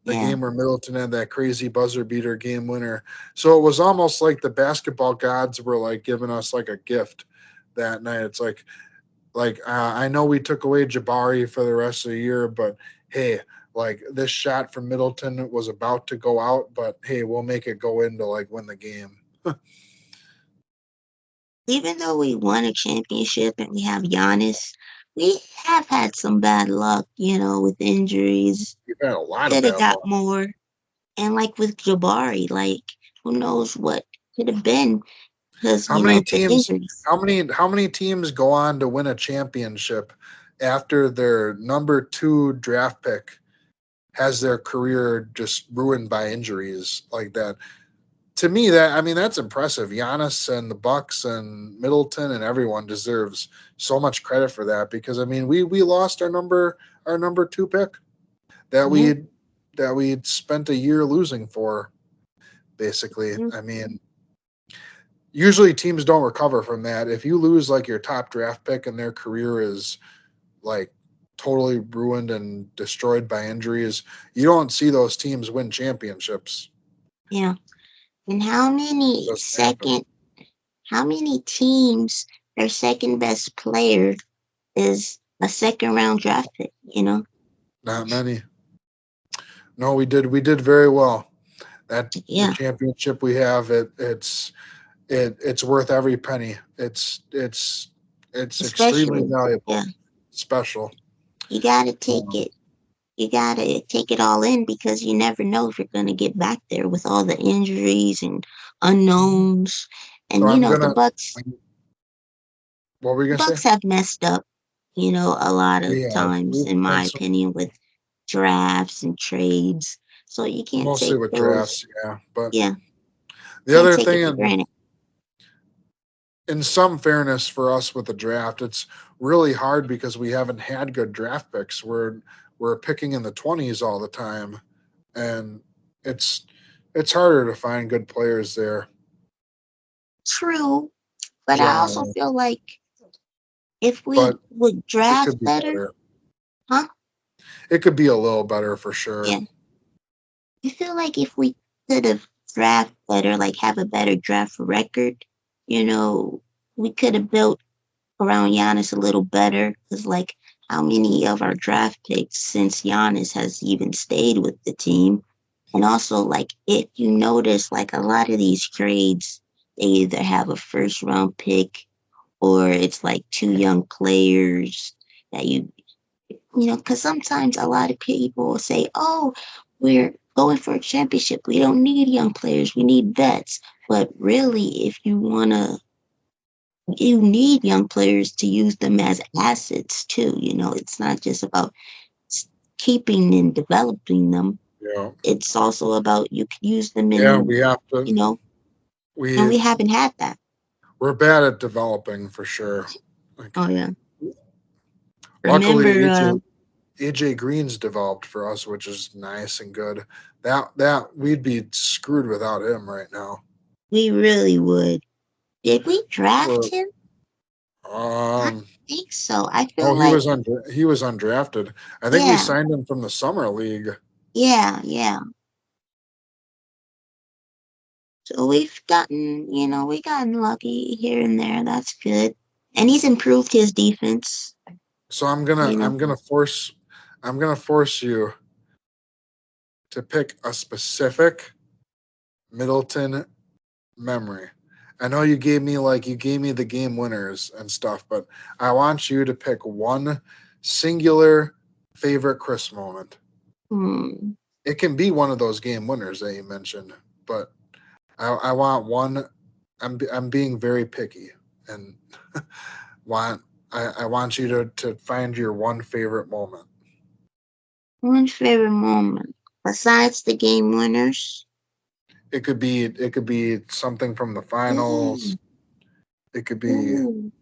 The yeah. game where Middleton had that crazy buzzer beater game winner. So it was almost like the basketball gods were like giving us like a gift that night. It's like I know we took away Jabari for the rest of the year, but hey, like this shot from Middleton was about to go out, but hey, we'll make it go in to like win the game. Even though we won a championship and we have Giannis, we have had some bad luck, with injuries. We've had a lot of Could have bad got luck. more. And like with Jabari, like who knows what could have been because, How many the teams? injuries. How many teams go on to win a championship after their number two draft pick has their career just ruined by injuries like that? To me, that I mean, that's impressive. Giannis and the Bucks and Middleton and everyone deserves so much credit for that because I mean, we lost our number two pick that Yeah, we'd spent a year losing for basically. yeah, I mean, usually teams don't recover from that. If you lose like your top draft pick and their career is like totally ruined and destroyed by injuries, you don't see those teams win championships. yeah. And It doesn't happen. how many teams their second best player is a second round draft pick? Not many. No, we did very well. That the Yeah, championship we have, it's worth every penny. It's extremely especially, yeah, valuable, special. you gotta take Um, it. You gotta take it all in because you never know if you're gonna get back there with all the injuries and unknowns. so And I'm the gonna. Bucks What were you gonna say? Bucks have messed up, a lot of We have. times, We've in my had some opinion, with drafts and trades. So you can't mostly take with those, drafts, yeah. But yeah, the can't other take it thing, for granted. in some fairness for us with the draft, it's really hard because we haven't had good draft picks. We're picking in the 20s all the time, and it's it's harder to find good players there True, but I also generally. feel like if we But would it draft could be better, better. huh? It could be a little better for sure. Yeah, I feel like if we could have draft better, like have a better draft record, you know, we could have built around Giannis a little better. Because, like, how many of our draft picks since Giannis has even stayed with the team? And also, like, if you notice, like, a lot of these trades, they either have a first round pick or it's like two young players that because sometimes a lot of people will say, oh, we're going for a championship. We don't need young players. We need vets. But really, if you need young players to use them as assets too. It's not just about keeping and developing them. Yeah. It's also about you can use them Yeah, in, we have to you know, and we we haven't had that. we're bad at developing for sure. Like Oh yeah. luckily Remember, AJ Green's developed for us, which is nice and good. That we'd be screwed without him right now. we really would. Did we draft We're him? I um think so. I oh, feel like, he was undrafted. I think we yeah, signed him from the summer league. yeah, yeah. So we gotten lucky here and there. That's good. And he's improved his defense, So I'm gonna you know. I'm gonna force I'm gonna force you to pick a specific Middleton memory. I know you gave me the game winners and stuff, but I want you to pick one singular favorite Chris moment. Hmm. It can be one of those game winners that you mentioned, but I want one. I'm being very picky and want I want you to find your one favorite moment. One favorite moment besides the game winners. It could be something from the finals. Ooh, It could be ooh.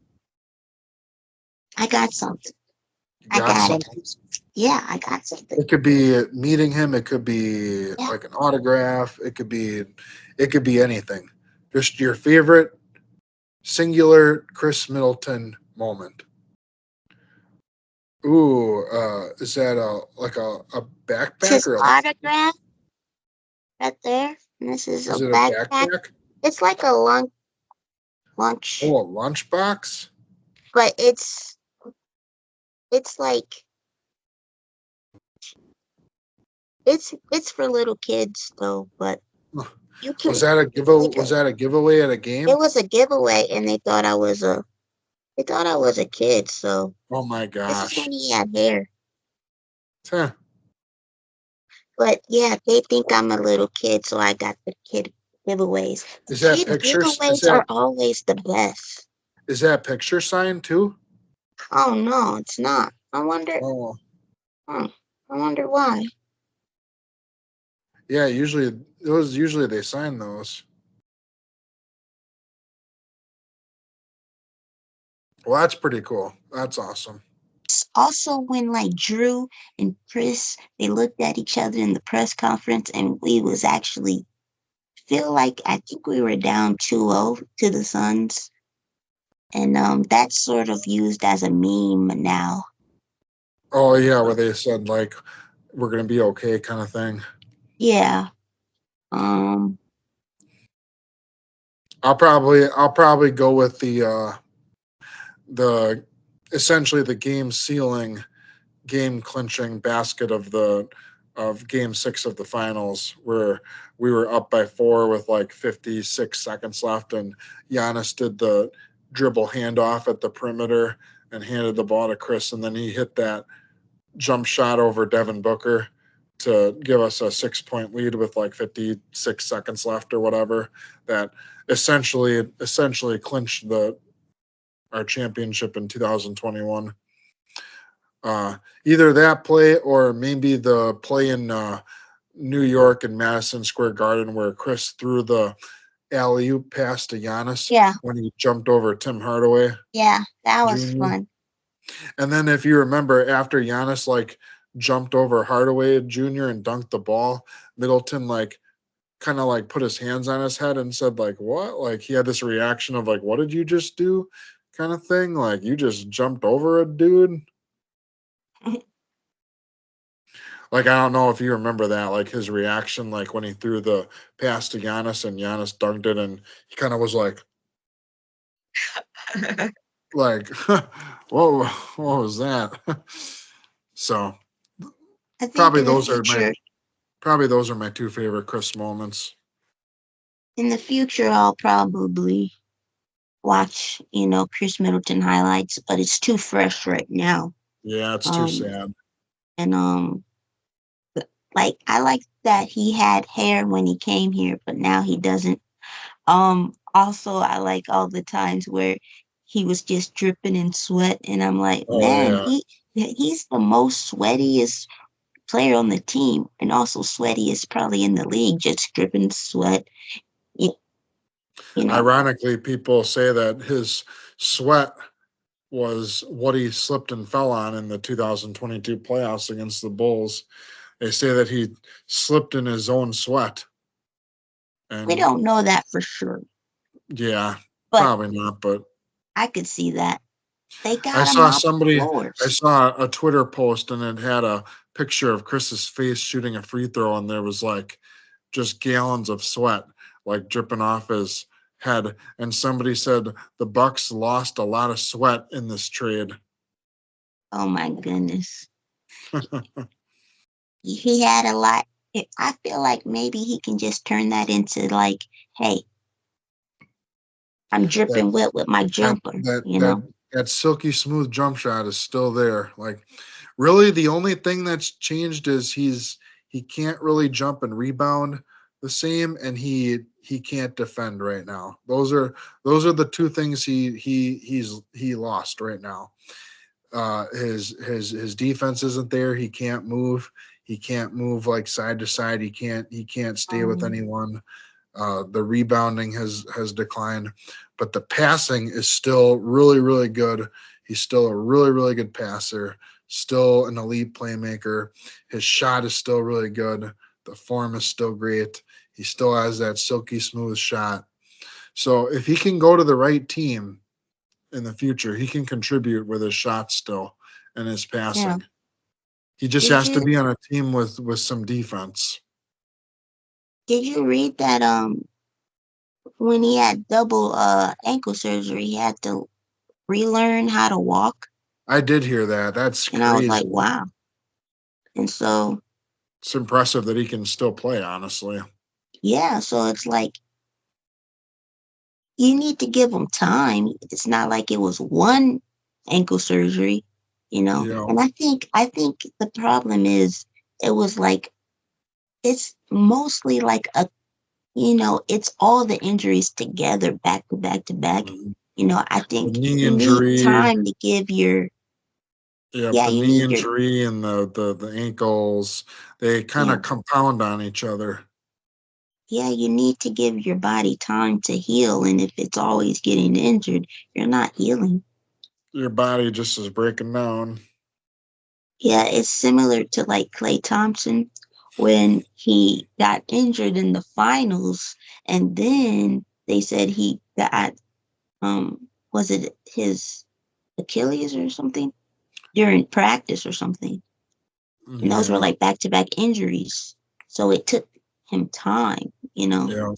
I got something. you I got got it. something. Yeah, I got something. It could be meeting him. It could be Yeah. like an autograph. It could be anything. Just your favorite singular Chris Middleton moment. Ooh, is that a It's backpack his or autograph right there. And this is a is it a backpack. backpack? It's like a lunch, Oh, a lunchbox. but it's like it's for little kids though. But Huh. you can take Was a. that a giveaway at a It game? was a giveaway, and they thought I was a kid. So Oh my this is gosh. when he had hair. Huh. But yeah, they think I'm a little kid, so I got the kid giveaways. Is that Kid pictures? giveaways are always the best. Is that picture signed too? Oh no, it's not. Oh Hmm, I wonder why. yeah. Usually they sign those. Well, that's pretty cool. That's awesome. Also, when like Drew and Chris, they looked at each other in the press conference, and we was actually feel like I think we were down 2-0 to the Suns, and that's sort of used as a meme now. Oh yeah, where they said like we're gonna be okay kind of thing. Yeah. Um. I'll probably go with the essentially the game sealing, game clinching basket of game 6 of the finals where we were up by 4 with like 56 seconds left and Giannis did the dribble handoff at the perimeter and handed the ball to Chris and then he hit that jump shot over Devin Booker to give us a 6 point lead with like 56 seconds left or whatever that essentially clinched the our championship in 2021. Either that play or maybe the play in New York and Madison Square Garden where Chris threw the alley oop pass to Giannis Yeah. when he jumped over Tim Hardaway Yeah. That was Jr. fun. And then if you remember, after Giannis like jumped over Hardaway Jr. and dunked the ball, Middleton like kind of like put his hands on his head and said like what? Like he had this reaction of like what did you just do? Kind of thing. Like you just jumped over a dude. Like I don't know if you remember that, like his reaction, like when he threw the pass to Giannis and Giannis dunked it, and he kind of was like, whoa, what was that? So I think probably those are my probably those are my two favorite Chris moments. in the future I'll probably watch, Chris Middleton highlights, but it's too fresh right now. Yeah, it's too Um sad. and like I like that he had hair when he came here, but now he doesn't. Also I like all the times where he was just dripping in sweat and I'm like, Oh man, yeah, he's the most sweatiest player on the team and also sweatiest probably in the league, just dripping sweat. You, you know, ironically, people say that his sweat was what he slipped and fell on in the 2022 playoffs against the Bulls. They say that he slipped in his own sweat. we And don't know that for sure, yeah, but probably not. But I could see that. They I got him saw mopping somebody, I floors. saw a Twitter post and it had a picture of Chris's face shooting a free throw, and there was like just gallons of sweat like dripping off his head. And somebody said the Bucks lost a lot of sweat in this trade. Oh my goodness. He had a lot. I feel like maybe he can just turn that into like, hey, I'm that dripping wet with my that jumper, that you that know? that silky smooth jump shot is still there. Like really the only thing that's changed is he can't really jump and rebound the same, and he can't defend right now. Those are the two things he lost right now. His defense isn't there. He can't move. He can't move like side to side. He can't stay with Um, anyone. The rebounding has declined, but the passing is still really really good. He's still a really really good passer. Still an elite playmaker. His shot is still really good. The form is still great. He still has that silky smooth shot. So if he can go to the right team in the future, he can contribute with his shot still and his yeah. passing. He just Did has to you be on a team with some defense. did you read that when he had double ankle surgery, he had to relearn how to walk? I did hear that. That's And I was like, crazy. wow. And so It's impressive that he can still play, honestly. yeah, so it's like you need to give him time. It's not like it was one ankle surgery, you know. Yeah. And I think the problem is it was like it's mostly like a it's all the injuries together back to back to back. Mhm. I The think knee you need injury. time to give your Yep, yeah, the you knee need your injury and the ankles, they kind yeah, of compound on each other. yeah, you need to give your body time to heal. And if it's always getting injured, you're not healing. Your body just is breaking down. Yeah, it's similar to like Clay Thompson when he got injured in the finals, and then they said he got was it his Achilles or something during practice or something, and those were Yeah, like back to back injuries. So it took him time, you know. yeah.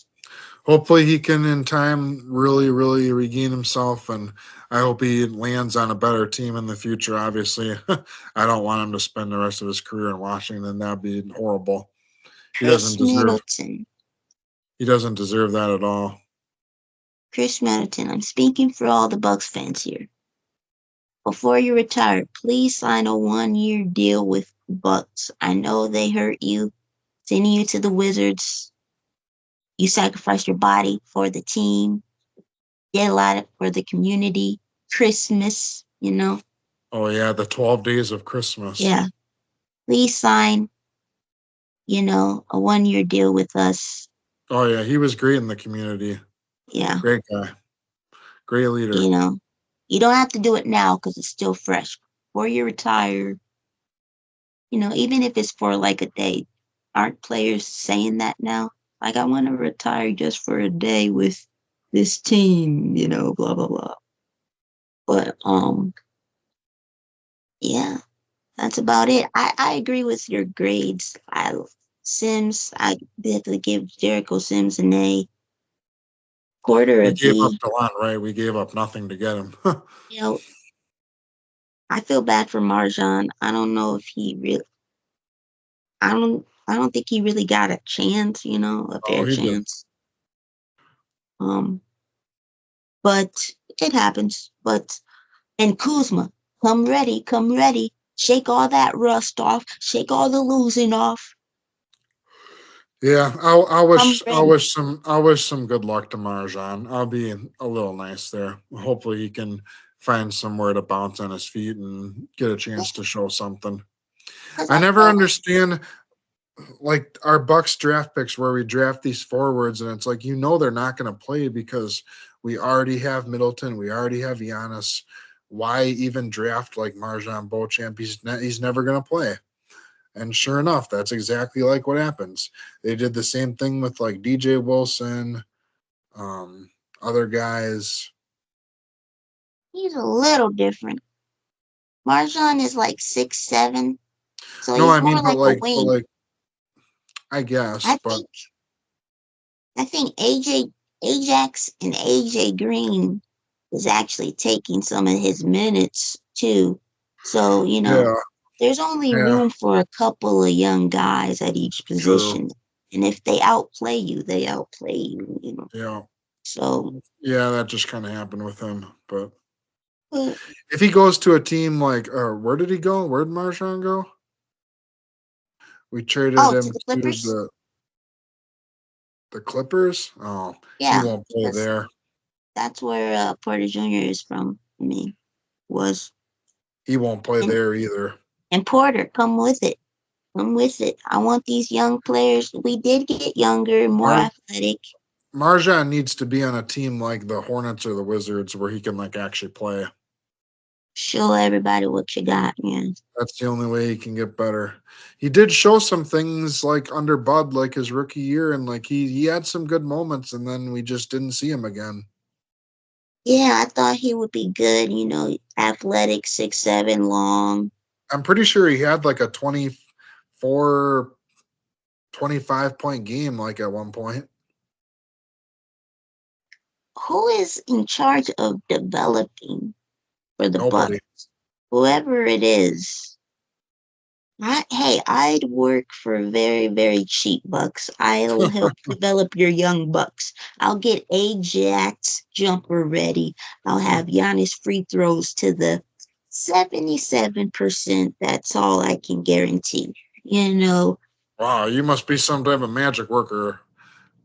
Hopefully he can in time really, really regain himself, and I hope he lands on a better team in the future. Obviously, I don't want him to spend the rest of his career in Washington. That'd be horrible. He doesn't Chris deserve. Middleton, He doesn't deserve that at all. Chris Middleton. I'm speaking for all the Bucks fans here. Before you retire, please sign a 1 year deal with the Bucks. I know they hurt you, sending you to the Wizards. You sacrificed your body for the team, did a lot for the community. Christmas, Oh yeah, the 12 days of Christmas. yeah. Please sign, a 1 year deal with us. Oh yeah, he was great in the community. Yeah, Great guy. Great leader. you know. You don't have to do it now because it's still fresh. Before you retire, even if it's for like a day, aren't players saying that now? Like, I want to retire just for a day with this team, blah blah blah. But yeah, that's about it. I agree with your grades. I definitely give Jericho Sims an A, quarter a We gave up B. Delon, right? We gave up nothing to get him. You know, I feel bad for Marjan. I don't know if he really. I don't think he really got a chance. A Oh, fair he did. chance. Um, but it happens. But and Kuzma, come ready, shake all that rust off, shake all the losing off, Yeah, I come wish I ready. wish some I wish some good luck to Marjan. I'll be a little nice there. Hopefully he can find somewhere to bounce on his feet and get a chance to show something. Because I I never feel like understand like our Bucks draft picks where we draft these forwards and it's like they're not going to play because we already have Middleton, we already have Giannis. Why even draft like Marjan Beauchamp? He's never going to play. And sure enough, that's exactly like what happens. They did the same thing with like DJ Wilson, um, other guys. he's a little different. Marjan is like 6'7", so No, he's I more mean, like a wing. I guess, I but think I think Ajax and AJ Green is actually taking some of his minutes too. So, yeah, There's only Yeah, room for a couple of young guys at each true. position. And if they outplay you, they outplay you, you know. Yeah. So, Yeah, that just kind of happened with him. But but, if he goes to a team like, where did he go? Where did Marshawn go? We traded oh, to him the to Clippers? the Clippers. Oh, he Yeah, won't play because there. that's where Porter Jr. is from. I mean, was. He won't play And, there either. and Porter, come with it. Come with it. I want these young players. We did get younger, more Mar- athletic. Marjan needs to be on a team like the Hornets or the Wizards where he can like actually play. Show everybody what you got, man. That's the only way he can get better. He did show some things like under Bud, like his rookie year, and like he had some good moments, and then we just didn't see him again. Yeah, I thought he would be good, athletic, 6'7", long. I'm pretty sure he had like a 24, 25 point game, like at one point. Who is in charge of developing for the Nobody. Bucks? Whoever it is. I'd work for very, very cheap bucks. I'll help develop your young bucks. I'll get Ajax jumper ready. I'll have Giannis free throws to the 77%. That's all I can guarantee. You know, Wow, you must be some type of magic worker.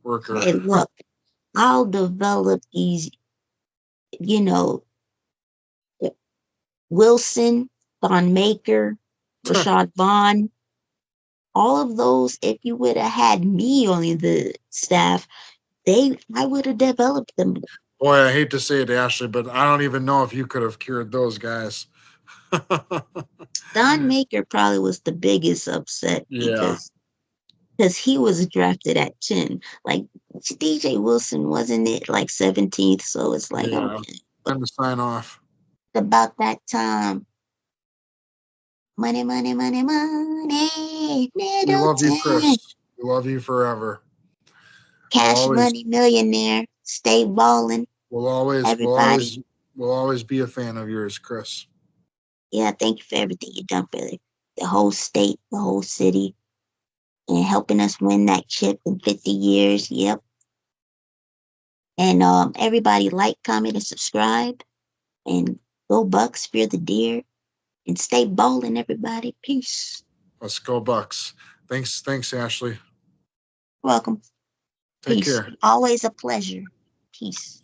Worker. hey, look, I'll develop these, you know, Wilson, Von Maker, Rashad Vaughn, all of those. If you would have had me on the staff, I would have developed them. Boy, I hate to say it, Ashley, but I don't even know if you could have cured those guys. Don Maker probably was the biggest upset Yeah, because he was drafted at 10. Like DJ Wilson wasn't it like 17th, so it's like yeah. okay. Time to sign off. About that time. Money, money, money, money, We love you, Middleton. Khris. We love you forever. We'll Cash always, money millionaire. Stay balling, we'll always, we'll everybody. always, we'll always be a fan of yours, Khris. Yeah, thank you for everything you done for the whole state, the whole city, and helping us win that chip in 50 years. Yep. And everybody like, comment, and subscribe. And go Bucks, fear the deer, and stay bowling, everybody. Peace. Let's go, Bucks. Thanks, Ashley. Welcome. Take Peace. care. Always a pleasure. Peace.